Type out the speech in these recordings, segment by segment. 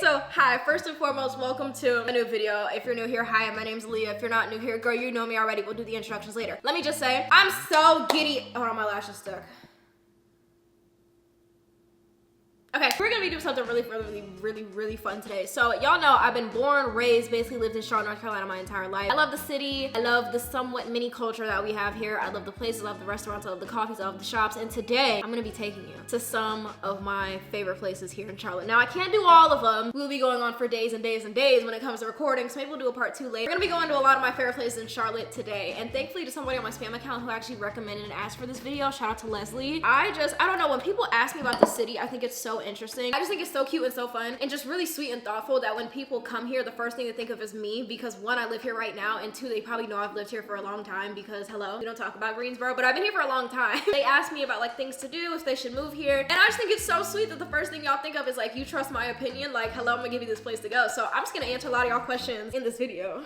So hi, first and foremost, welcome to a new video. If you're new here, hi, my name's aaliyah. If you're not new here, girl, you know me already. We'll do the introductions later. Let me just say, I'm so giddy. Hold on, my lash is stuck. Okay, we're gonna be doing something really fun today. So y'all know I've been born, raised, basically lived in Charlotte, North Carolina my entire life. I love the city. I love the somewhat mini culture that we have here. I love the places, I love the restaurants, I love the coffees, I love the shops. And today, I'm gonna be taking you to some of my favorite places here in Charlotte. Now, I can't do all of them. We'll be going on for days and days and days when it comes to recording, so maybe we'll do a part 2 later. We're gonna be going to a lot of my favorite places in Charlotte today. And thankfully to somebody on my spam account who actually recommended and asked for this video, shout out to Leslie. I don't know, when people ask me about the city, I think it's so interesting. I just think it's so cute and so fun and just really sweet and thoughtful that when people come here, the first thing they think of is me, because one, I live here right now, and two, they probably know I've lived here for a long time because hello, we don't talk about Greensboro, but I've been here for a long time. They ask me about like things to do, if they should move here, and I just think it's so sweet that the first thing y'all think of is like, you trust my opinion, like hello, I'm gonna give you this place to go. So I'm just gonna answer a lot of y'all questions in this video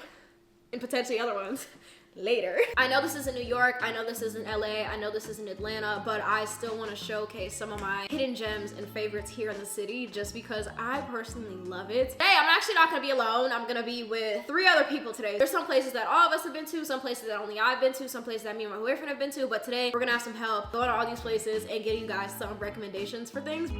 and potentially other ones later. I know this is in New York, I know this is in LA, I know this is in Atlanta, but I still want to showcase some of my hidden gems and favorites here in the city just because I personally love it. Today, I'm actually not gonna be alone. I'm gonna be with 3 other people today. There's some places that all of us have been to, some places that only I've been to, some places that me and my boyfriend have been to, but today we're gonna have some help going to all these places and getting you guys some recommendations for things.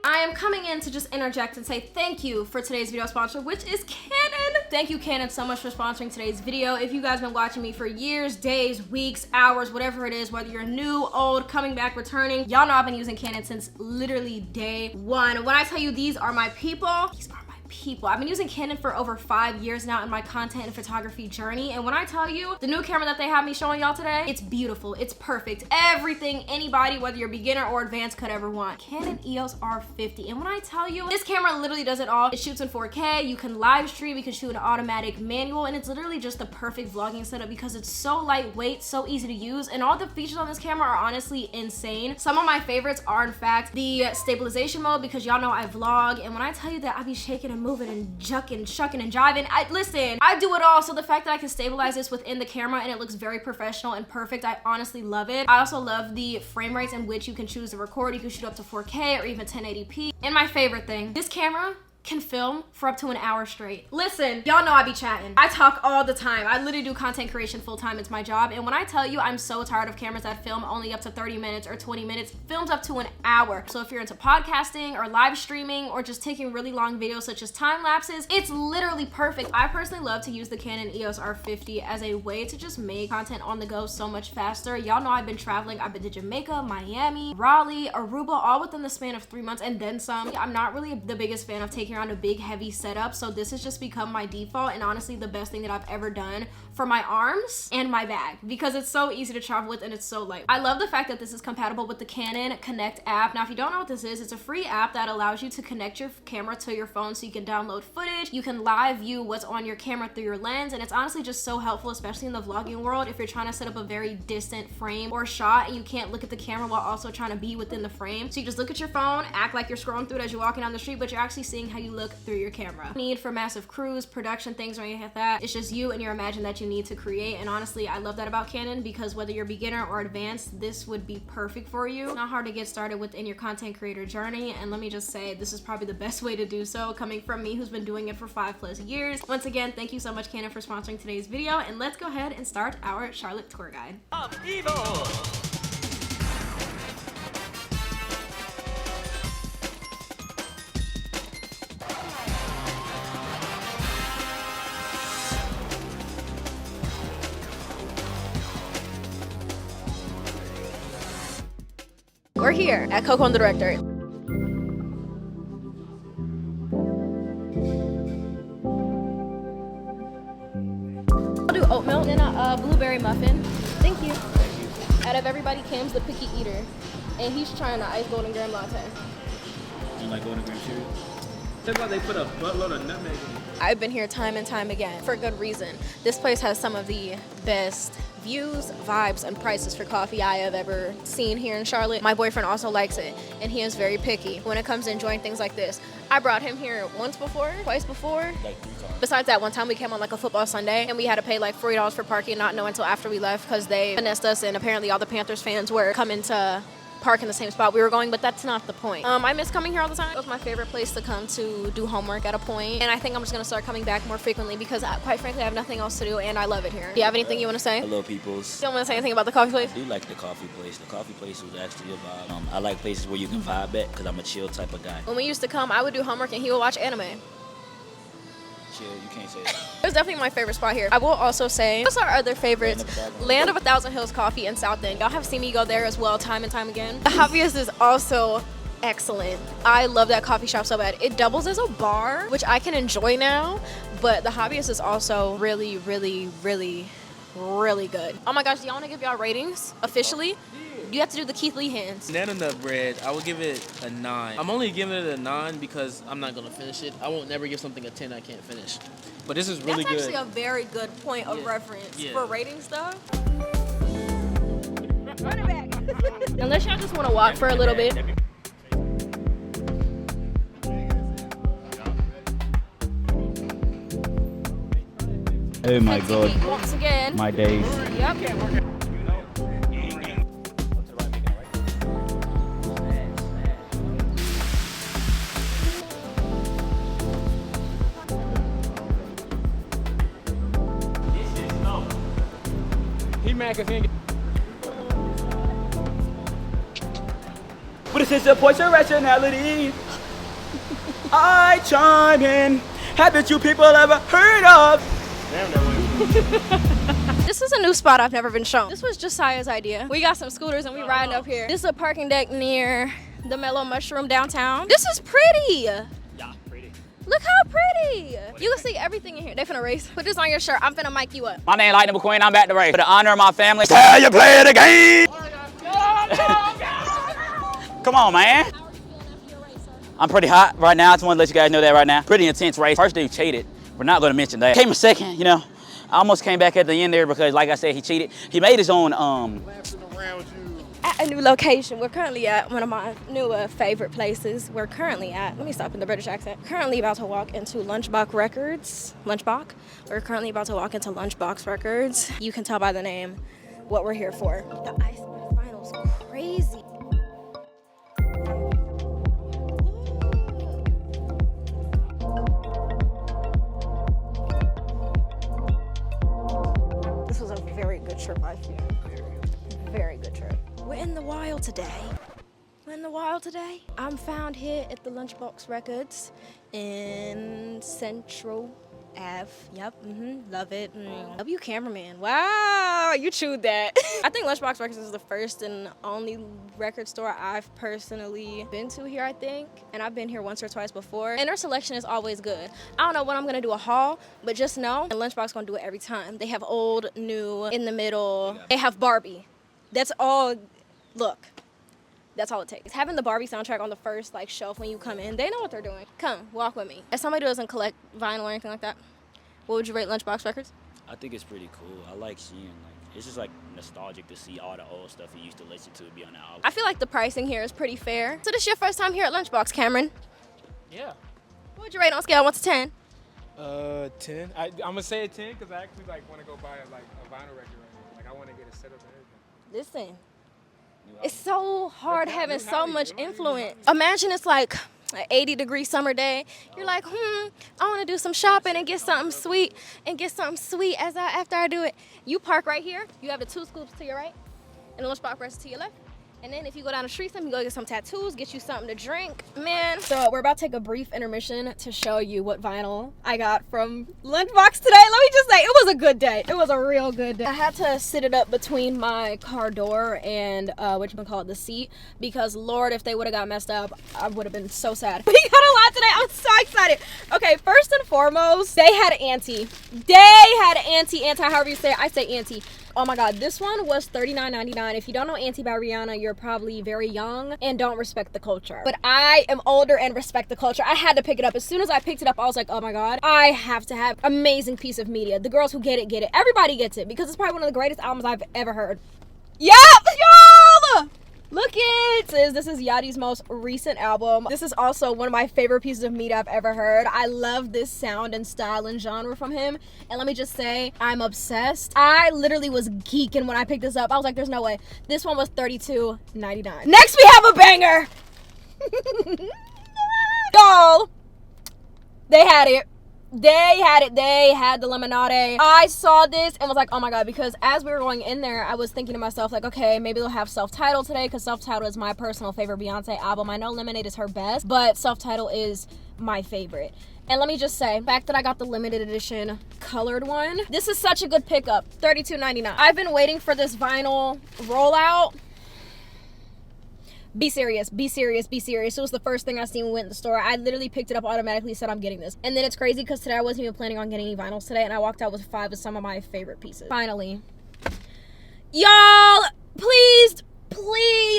I am coming in to just interject and say thank you for today's video sponsor, which is Canon. Thank you, Canon, so much for sponsoring today's video. If you guys have been watching me for years, days, weeks, hours, whatever it is, whether you're new, old, coming back, returning, y'all know I've been using Canon since literally day 1. When I tell you these are my people, these are my people. I've been using Canon for over 5 years now in my content and photography journey, and when I tell you the new camera that they have me showing y'all today, it's beautiful, it's perfect, everything anybody, whether you're beginner or advanced, could ever want. Canon EOS R50, and when I tell you, this camera literally does it all. It shoots in 4K, you can live stream, you can shoot an automatic manual, and it's literally just the perfect vlogging setup because it's so lightweight, so easy to use, and all the features on this camera are honestly insane. Some of my favorites are in fact the stabilization mode, because y'all know I vlog, and when I tell you that I be shaking and moving and jucking, shucking and jiving, listen, I do it all. So the fact that I can stabilize this within the camera and it looks very professional and perfect, I honestly love it. I also love the frame rates in which you can choose to record. You can shoot up to 4K or even 1080p. And my favorite thing, this camera can film for up to an hour straight. Listen, y'all know I be chatting. I talk all the time. I literally do content creation full time. It's my job. And when I tell you I'm so tired of cameras that film only up to 30 minutes or 20 minutes, films up to an hour. So if you're into podcasting or live streaming or just taking really long videos such as time lapses, it's literally perfect. I personally love to use the Canon EOS R50 as a way to just make content on the go so much faster. Y'all know I've been traveling. I've been to Jamaica, Miami, Raleigh, Aruba, all within the span of 3 months and then some. I'm not really the biggest fan of taking around a big heavy setup, so this has just become my default and honestly the best thing that I've ever done for my arms and my bag because it's so easy to travel with and it's so light. I love the fact that this is compatible with the Canon Connect app. Now if you don't know what this is, it's a free app that allows you to connect your camera to your phone so you can download footage, you can live view what's on your camera through your lens, and it's honestly just so helpful, especially in the vlogging world, if you're trying to set up a very distant frame or shot and you can't look at the camera while also trying to be within the frame. So you just look at your phone, act like you're scrolling through it as you're walking down the street, but you're actually seeing how you look through your camera. No need for massive crews, production things or anything like that. It's just you and your imagination that you need to create, and honestly I love that about Canon because whether you're beginner or advanced, this would be perfect for you. It's not hard to get started within your content creator journey, and let me just say this is probably the best way to do so coming from me who's been doing it for 5+ years. Once again, thank you so much Canon for sponsoring today's video, and let's go ahead and start our Charlotte tour guide. Of evil. We're here at 𝐭𝐞 on the Director. I'll do oat milk and a blueberry muffin. Thank you. Out of everybody, Kim's the picky eater, and he's trying the ice golden graham latte. You like golden graham cereal? That's why they put a buttload of nutmeg in it. I've been here time and time again for good reason. This place has some of the best views, vibes, and prices for coffee I have ever seen here in Charlotte. My boyfriend also likes it, and he is very picky when it comes to enjoying things like this. I brought him here once before, twice before. Like 3 times. Besides that, one time we came on like a football Sunday, and we had to pay like $40 for parking, not know until after we left because they finessed us, and apparently all the Panthers fans were coming to park in the same spot we were going, but that's not the point. I miss coming here all the time. It was my favorite place to come to do homework at a point, and I think I'm just gonna start coming back more frequently because quite frankly I have nothing else to do and I love it here. Do you have anything you want to say? Hello, peoples. You don't want to say anything about the coffee place? I do like the coffee place. The coffee place was actually about. I like places where you can vibe at because I'm a chill type of guy. When we used to come, I would do homework and he would watch anime. Chill, you can't say that. It was definitely my favorite spot here. I will also say, what's our other favorites? Land of a Thousand Hills Coffee in South End. Y'all have seen me go there as well time and time again. The Hobbyist is also excellent. I love that coffee shop so bad. It doubles as a bar, which I can enjoy now, but the Hobbyist is also really, really, really, really good. Oh my gosh, do y'all want to give y'all ratings officially? You have to do the Keith Lee hands. Banana nut bread, I would give it a 9. I'm only giving it a 9 because I'm not gonna finish it. I won't never give something a 10 I can't finish. But this is really good. That's actually a very good point of reference for ratings though. Run it back. Unless y'all just want to walk for a little bit. Oh my god. Once again. My days. Yep. But this is a point of rationality. I chime in. Haven't you people ever heard of? This is a new spot I've never been shown. This was Josiah's idea. We got some scooters and we riding up here. This is a parking deck near the Mellow Mushroom downtown. This is pretty. Yeah, pretty. Look how pretty. You can see everything in here. They finna race. Put this on your shirt. I'm finna mic you up. My name Lightning McQueen. I'm back to race. For the honor of my family. Tell you play the game. Come on, man. I'm pretty hot right now. I just want to let you guys know that right now. Pretty intense race. First dude cheated. We're not going to mention that. Came a second, you know. I almost came back at the end there because, like I said, he cheated. He made his own At a new location. We're currently at one of my new favorite places. We're currently at, let me stop in the British accent. Currently about to walk into Lunchbox Records. Lunchbox? We're currently about to walk into Lunchbox Records. You can tell by the name what we're here for. The ice final's crazy. This was a very good trip, I feel. Very good trip. We're in the wild today. We're in the wild today. I'm found here at the Lunchbox Records in Central Ave. Yep, love it. Love you, cameraman. Wow, you chewed that. I think Lunchbox Records is the first and only record store I've personally been to here, I think. And I've been here once or twice before. And their selection is always good. I don't know when I'm gonna do a haul, but just know, and Lunchbox gonna do it every time. They have old, new, in the middle. They have Barbie. That's all, look. That's all it takes. Having the Barbie soundtrack on the first shelf when you come in, they know what they're doing. Come, walk with me. As somebody who doesn't collect vinyl or anything like that, what would you rate Lunchbox Records? I think it's pretty cool. I like seeing, it's just nostalgic to see all the old stuff you used to listen to be on the album. I feel like the pricing here is pretty fair. So this is your first time here at Lunchbox, Cameron? Yeah. What would you rate on a scale of 1 to 10? 10. I'm gonna say a 10 because I actually want to go buy a vinyl record right now. I want to get it set up and everything. Listen. It's so hard having so much influence. Imagine it's like an 80-degree summer day. You're like, I want to do some shopping and get something sweet after I do it. You park right here. You have the 2 scoops to your right and the Lunchbox Records to your left. And then if you go down the street, you go get some tattoos, get you something to drink, man. So we're about to take a brief intermission to show you what vinyl I got from Lunchbox today. Let me just say, it was a good day. It was a real good day. I had to sit it up between my car door and the seat, because Lord, if they would have got messed up, I would have been so sad. We got a lot today. I'm so excited. Okay, first and foremost, they had an auntie. However you say it. I say auntie. Oh my god, this one was $39.99. If you don't know Auntie by Rihanna, you're probably very young and don't respect the culture. But I am older and respect the culture. I had to pick it up. As soon as I picked it up, I was like, oh my god, I have to have amazing piece of media. The girls who get it. Everybody gets it because it's probably one of the greatest albums I've ever heard. Yup, y'all! Look it! This is Yachty's most recent album. This is also one of my favorite pieces of meat I've ever heard. I love this sound and style and genre from him. And let me just say, I'm obsessed. I literally was geeking when I picked this up. I was like, there's no way. This one was $32.99. Next we have a banger! Y'all, they had it. They had the lemonade. I saw this and was like, oh my god, because as we were going in there, I was thinking to myself, like, okay, maybe they'll have Self-Titled today, because Self-Titled is my personal favorite Beyonce album. I know Lemonade is her best, but Self-Titled is my favorite. And let me just say, the fact that I got the limited edition colored one, this is such a good pickup. $32.99. I've been waiting for this vinyl rollout. Be serious, be serious, be serious. It was the first thing I seen when we went in the store. I literally picked it up automatically, said I'm getting this. And then it's crazy because today I wasn't even planning on getting any vinyls today, and I walked out with 5 of some of my favorite pieces. Finally. Y'all, please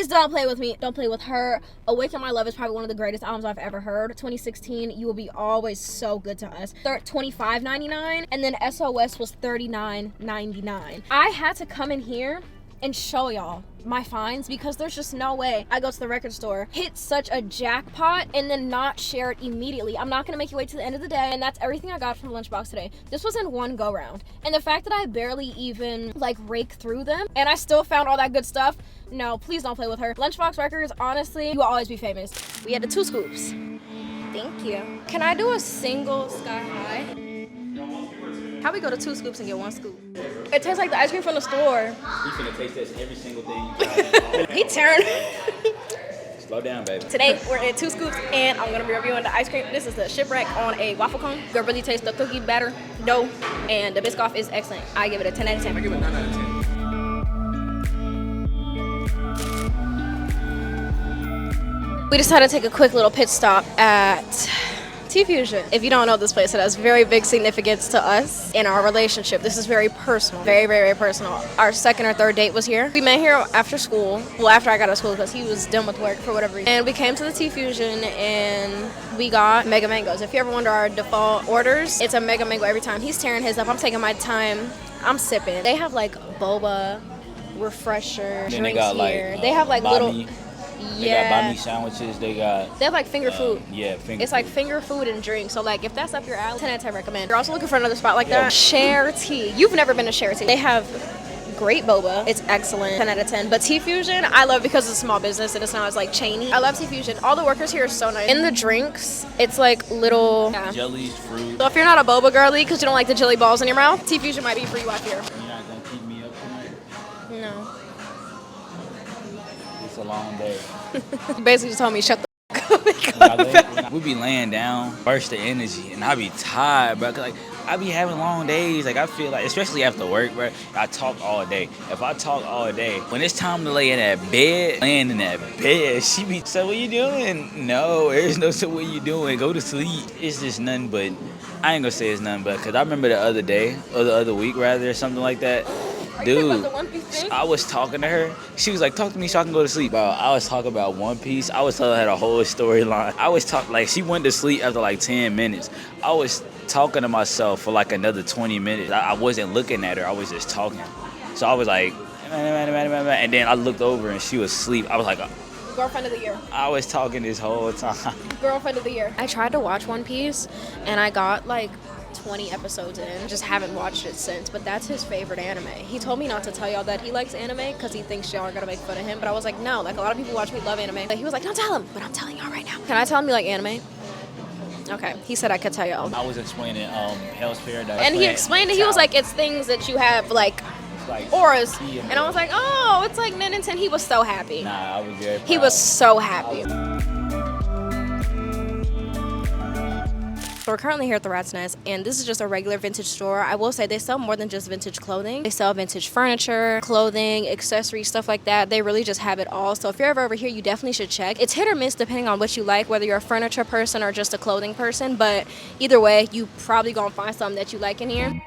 don't play with me. Don't play with her. Awaken My Love is probably one of the greatest albums I've ever heard. 2016, You Will Be Always So Good to Us. $25.99, and then SOS was $39.99. I had to come in here and show y'all my finds because there's just no way I go to the record store, hit such a jackpot, and then not share it immediately. I'm not gonna make you wait to the end of the day, and that's everything I got from Lunchbox today. This was in one go round, and the fact that I barely even like rake through them and I still found all that good stuff, no, please don't play with her. Lunchbox Records, honestly, you will always be famous. We had the 2 scoops. Thank you. Can I do a single sky high? How we go to 2 scoops and get 1 scoop? It tastes like the ice cream from the store. You finna taste this every single thing you try. He turned. Slow down, baby. Today, we're at 2 scoops, and I'm gonna be reviewing the ice cream. This is the Shipwreck on a waffle cone. You can really taste the cookie batter, dough, and the Biscoff is excellent. I give it a 10 out of 10. I give it a 9 out of 10. We decided to take a quick little pit stop at T-Fusion. If you don't know this place, it has very big significance to us in our relationship. This is very personal, very, very, very personal. Our 2nd or 3rd date was here. We met here after school, well, after I got out of school because he was done with work for whatever reason. And we came to the T-Fusion and we got Mega Mangoes. If you ever wonder our default orders, it's a Mega Mango every time. He's tearing his up. I'm taking my time. I'm sipping. They have like boba, refresher, Then drinks they got here. like they have like banh little... mi. They got banh mi sandwiches. They have like finger food. Yeah, finger It's food. like finger food and drinks. So like if that's up your alley, 10 out of 10 recommend. You're also looking for another spot like that. Share Tea. You've never been to Share Tea. They have great boba. It's excellent. 10 out of 10. But T-Fusion, I love because it's a small business and it's not as like chainy. I love T-Fusion. All the workers here are so nice. In the drinks, it's like little jellies, fruit. So if you're not a boba girly because you don't like the jelly balls in your mouth, T-Fusion might be for you out here. You're not gonna keep me up tonight? No. It's a long day. You basically just told me shut the We be laying down, burst of energy, and I be tired, bro. 'Cause, like, I be having long days. Like, I feel like, especially after work, bro, I talk all day. If I talk all day, when it's time to lay in that bed, laying in that bed, she be, so what you doing? No, there's no, so what you doing? Go to sleep. It's just nothing but, I ain't gonna say it's nothing but, because I remember the other day, or the other week, rather, or something like that. Dude, I was talking to her. She was like, talk to me so I can go to sleep. Bro, I was talking about One Piece. I was telling her the whole storyline. I was talking, like, she went to sleep after like 10 minutes. I was talking to myself for like another 20 minutes. I wasn't looking at her. I was just talking. So I was like, and then I looked over and she was asleep. I was like, Girlfriend of the year. I was talking this whole time. Girlfriend of the year. I tried to watch One Piece and I got like 20 episodes in, just haven't watched it since, but that's his favorite anime. He told me not to tell y'all that he likes anime because he thinks y'all are gonna make fun of him, but I was like, no, like a lot of people watch me love anime. But he was like, don't tell him, but I'm telling y'all right now. Can I tell him you like anime? Okay, he said I could tell y'all. I was explaining Hell's Paradise. And he explained it, he was like, it's things that you have like auras. And I was like, oh, it's like 9 and 10. He was so happy. Nah, I was very proud. He was so happy. So we're currently here at the Rat's Nest, and this is just a regular vintage store. I will say they sell more than just vintage clothing. They sell vintage furniture, clothing, accessories, stuff like that. They really just have it all. So if you're ever over here, you definitely should check. It's hit or miss depending on what you like, whether you're a furniture person or just a clothing person. But either way, you probably gonna find something that you like in here.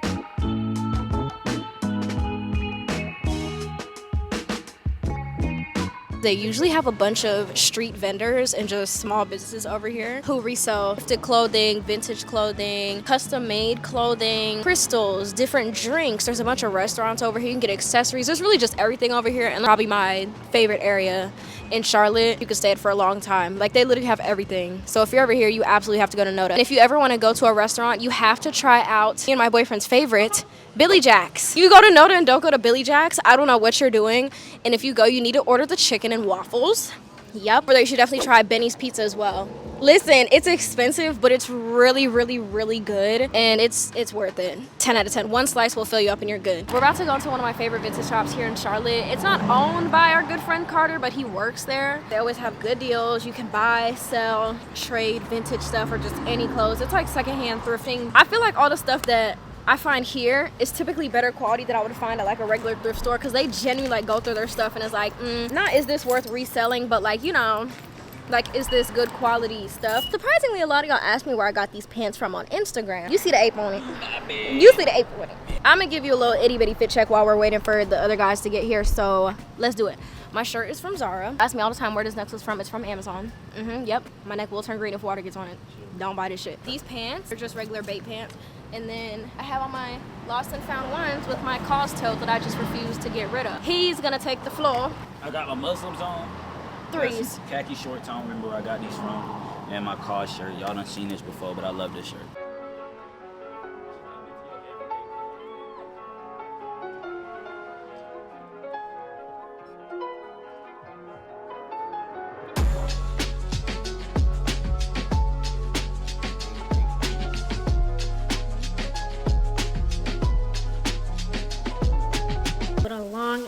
They usually have a bunch of street vendors and just small businesses over here who resell thrifted clothing, vintage clothing, custom-made clothing, crystals, different drinks. There's a bunch of restaurants over here. You can get accessories. There's really just everything over here, and probably my favorite area in Charlotte. You could stay at for a long time. Like, they literally have everything. So if you're ever here, you absolutely have to go to Noda. And if you ever want to go to a restaurant, you have to try out me and my boyfriend's favorite, Billy Jack's. You go to Noda and don't go to Billy Jack's, I don't know what you're doing. And if you go, you need to order the chicken and waffles. Yep. Or you should definitely try Benny's Pizza as well. Listen, it's expensive, but it's really, really, really good, and it's worth it. 10 out of 10. One slice will fill you up and you're good. We're about to go to one of my favorite vintage shops here in Charlotte. It's not owned by our good friend Carter, but he works there. They always have good deals. You can buy, sell, trade vintage stuff, or just any clothes. It's like secondhand thrifting. I feel like all the stuff that I find here is typically better quality than I would find at like a regular thrift store, because they genuinely like go through their stuff and it's like, not is this worth reselling, but like, you know, like, is this good quality stuff? Surprisingly, a lot of y'all asked me where I got these pants from on Instagram. You see the ape on it. You see the ape on it. I'm gonna give you a little itty bitty fit check while we're waiting for the other guys to get here, so let's do it. My shirt is from Zara. Ask me all the time where this necklace is from. It's from Amazon. Yep. My neck will turn green if water gets on it. Don't buy this shit. These pants are just regular bait pants. And then I have on my lost and found ones with my 𝐭𝐡𝐞 that I just refuse to get rid of. He's gonna take the floor. I got my Muslims on. Threes. Khaki short tone, remember where I got these from. And my 𝐭𝐡 shirt. Y'all done seen this before, but I love this shirt.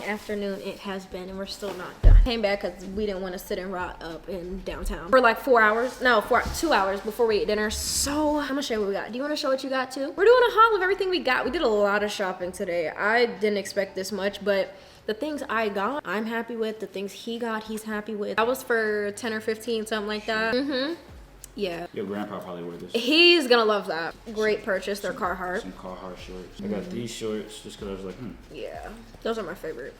Afternoon it has been, and we're still not done. Came back because we didn't want to sit and rot up in downtown for like 4 hours. No, 2 hours before we ate dinner. So I'm gonna show you what we got. Do you want to show what you got too? We're doing a haul of everything we got. We did a lot of shopping today. I didn't expect this much, but the things I got, I'm happy with. The things he got, he's happy with. That was for 10 or 15, something like that. Yeah. Your grandpa probably wear this. He's gonna love that. Great purchase. They're Carhartt. Some Carhartt shorts. I got these shorts just because I was like, Yeah, those are my favorite.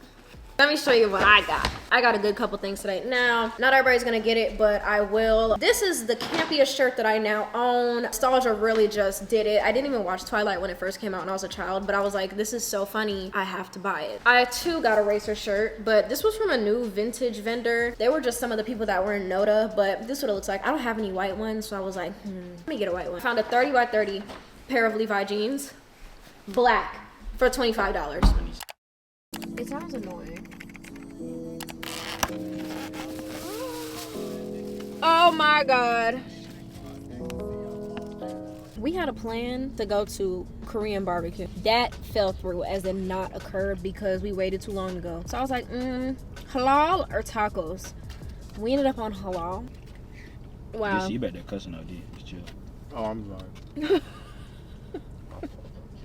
Let me show you what I got. I got a good couple things today. Now, not everybody's gonna get it, but I will. This is the campiest shirt that I now own. Nostalgia really just did it. I didn't even watch Twilight when it first came out when I was a child, but I was like, this is so funny, I have to buy it. I too got a racer shirt, but this was from a new vintage vendor. They were just some of the people that were in Noda, but this is what it looks like. I don't have any white ones, so I was like, let me get a white one. Found a 30 by 30 pair of Levi jeans, black, for $25. It sounds annoying. Oh my God. We had a plan to go to Korean barbecue. That fell through, as in not occurred, because we waited too long to go. So I was like, halal or tacos? We ended up on halal. Wow. You better cussing out, dude. Just chill. Oh, I'm sorry.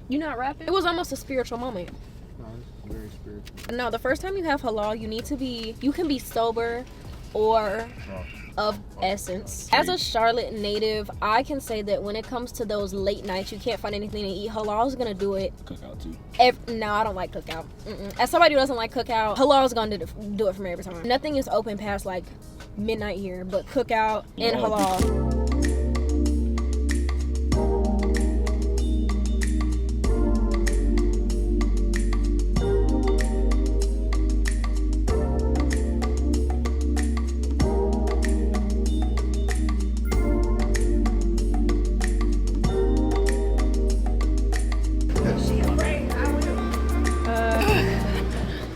You not rapping? It was almost a spiritual moment. No, it's very spiritual. No, the first time you have halal, you can be sober or of essence. As a Charlotte native, I can say that when it comes to those late nights, you can't find anything to eat, halal is gonna do it. Cookout too. No, I don't like cookout. As somebody who doesn't like cookout, halal is gonna do it for me every time. Nothing is open past like midnight here, but cookout and halal.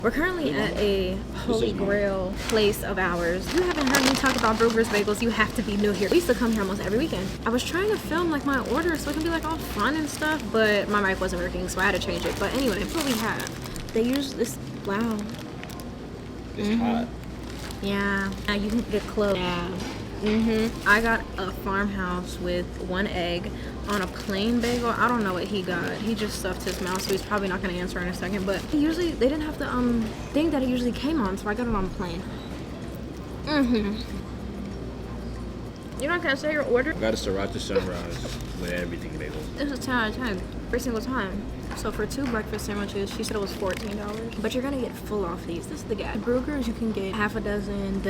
We're currently at a holy grail place of ours. If you haven't heard me talk about Brugger's Bagels, you have to be new here. We used to come here almost every weekend. I was trying to film like my order so it can be like all fun and stuff, but my mic wasn't working, so I had to change it. But anyway, that's what we have. They use this, wow. It's hot. Yeah, you can get close. Yeah. I got a farmhouse with 1 egg on a plain bagel. I don't know what he got. He just stuffed his mouth, so he's probably not gonna answer in a second. But they didn't have the thing that it usually came on, so I got it on plain. You're not gonna say your order? I got a sriracha sunrise with everything bagel. This is 10 out of 10. every single time. So for 2 breakfast sandwiches, she said it was $14. But you're gonna get full off these. This is the gag. Brugger's, you can get half a dozen,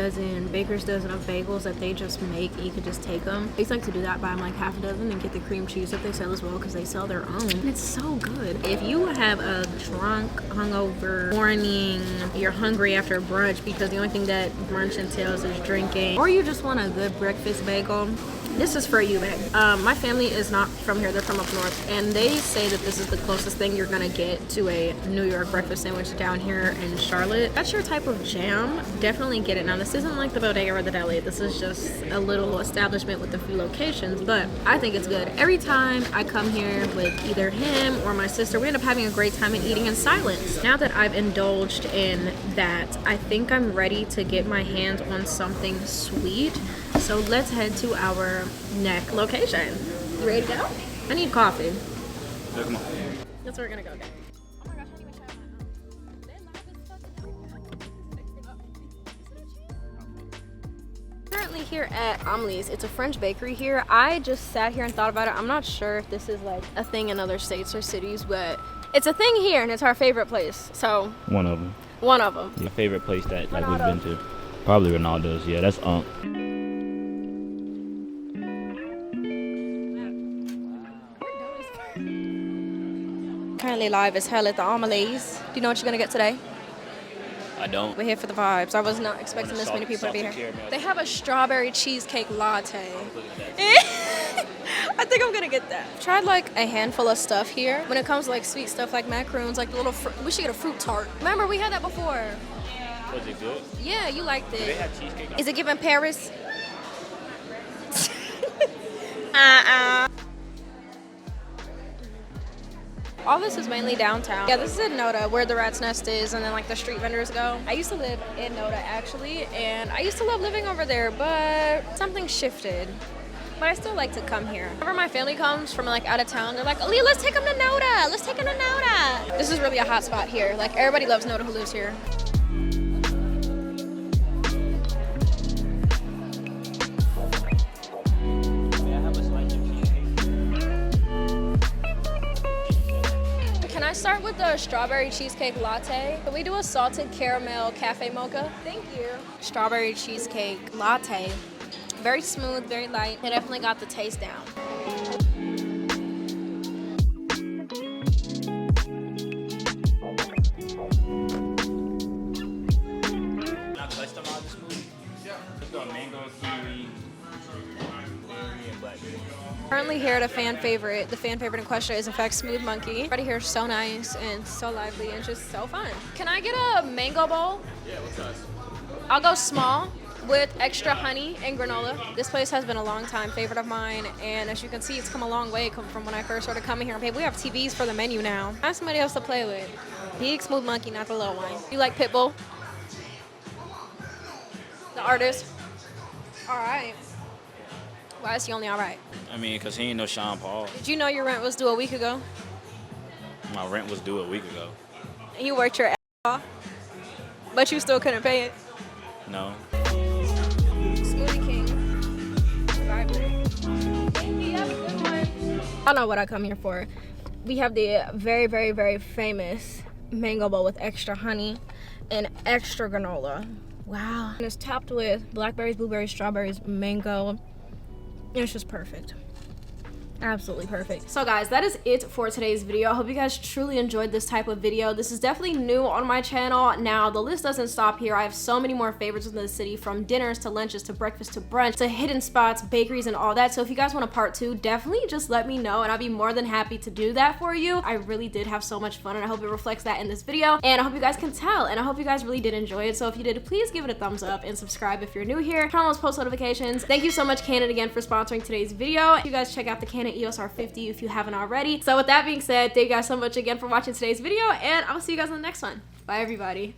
baker's dozen of bagels that they just make, and you can just take them. I used to like to do that, buy them like half a dozen and get the cream cheese that they sell as well, because they sell their own. And it's so good. If you have a drunk, hungover morning, you're hungry after brunch because the only thing that brunch entails is drinking, or you just want a good breakfast bagel, this is for you, babe. My family is not from here, they're from up north, and they say that this is the closest thing you're gonna get to a New York breakfast sandwich down here in Charlotte. That's your type of jam, definitely get it. Now this isn't like the bodega or the deli, this is just a little establishment with a few locations, but I think it's good. Every time I come here with either him or my sister, we end up having a great time and eating in silence. Now that I've indulged in that, I think I'm ready to get my hands on something sweet. So let's head to our next location. You ready to go? I need coffee. Yeah, come on. That's where we're gonna go, guys. Oh my gosh, I didn't even currently here at Amelies. It's a French bakery here. I just sat here and thought about it. I'm not sure if this is like a thing in other states or cities, but it's a thing here and it's our favorite place. So One of them. one of them. Your favorite place that like we've Ronaldo. been to? Probably Ronaldo's. Yeah, that's Currently live as hell at the Amelies. Do you know what you're gonna get today? I don't. We're here for the vibes. I was not expecting this many people to be here. They have a strawberry cheesecake latte. I think I'm gonna get that. Tried like a handful of stuff here. When it comes to like sweet stuff like macaroons, like the little we should get a fruit tart. Remember we had that before. Was it good? Yeah, you liked Do they it. have cheesecake? Is it given Paris? All this is mainly downtown. Yeah, this is in Noda, where the Rat's Nest is, and then like the street vendors go. I used to live in Noda actually, and I used to love living over there, but something shifted. But I still like to come here. Whenever my family comes from like out of town, they're like, aaliyah, let's take them to Noda. Let's take them to Noda. This is really a hot spot here. Like everybody loves Noda who lives here. Can I start with the strawberry cheesecake latte? Can we do a salted caramel cafe mocha? Thank you. Strawberry cheesecake latte. Very smooth, very light. They definitely got the taste down. Can I touch them all this smoothie? Yeah. Let's go mango, kiwi, blueberry, and blackberry. Currently here at a fan favorite. The fan favorite in question is in fact Smooth Monkey. Everybody here is so nice and so lively and just so fun. Can I get a mango bowl? Yeah, what size? I'll go small with extra honey and granola. This place has been a long time favorite of mine, and as you can see, it's come a long way from when I first started coming here. Babe, we have TVs for the menu now. I have somebody else to play with. Big Smooth Monkey, not the little one. You like Pitbull? The artist? All right. Why is he only all right? I mean, because he ain't no Sean Paul. Did you know your rent was due a week ago? My rent was due a week ago. And you worked your ass off, but you still couldn't pay it? No. Smoothie King. Vibrant. Thank you. Have a good one. I know what I come here for. We have the very, very, very famous mango bowl with extra honey and extra granola. Wow. And it's topped with blackberries, blueberries, strawberries, mango. It's just perfect. Absolutely perfect. So guys, that is it for today's video. I hope you guys truly enjoyed this type of video. This is definitely new on my channel. Now the list doesn't stop here. I have so many more favorites within the city, from dinners to lunches to breakfast to brunch to hidden spots, bakeries, and all that. So if you guys want a part 2, definitely just let me know and I'll be more than happy to do that for you. I really did have so much fun and I hope it reflects that in this video, and I hope you guys can tell, and I hope you guys really did enjoy it. So if you did, please give it a thumbs up and subscribe if you're new here. Turn on those post notifications. Thank you so much, Canon, again for sponsoring today's video. You guys check out the Canon EOS R50 if you haven't already. So with that being said, thank you guys so much again for watching today's video, and I'll see you guys on the next one. Bye everybody.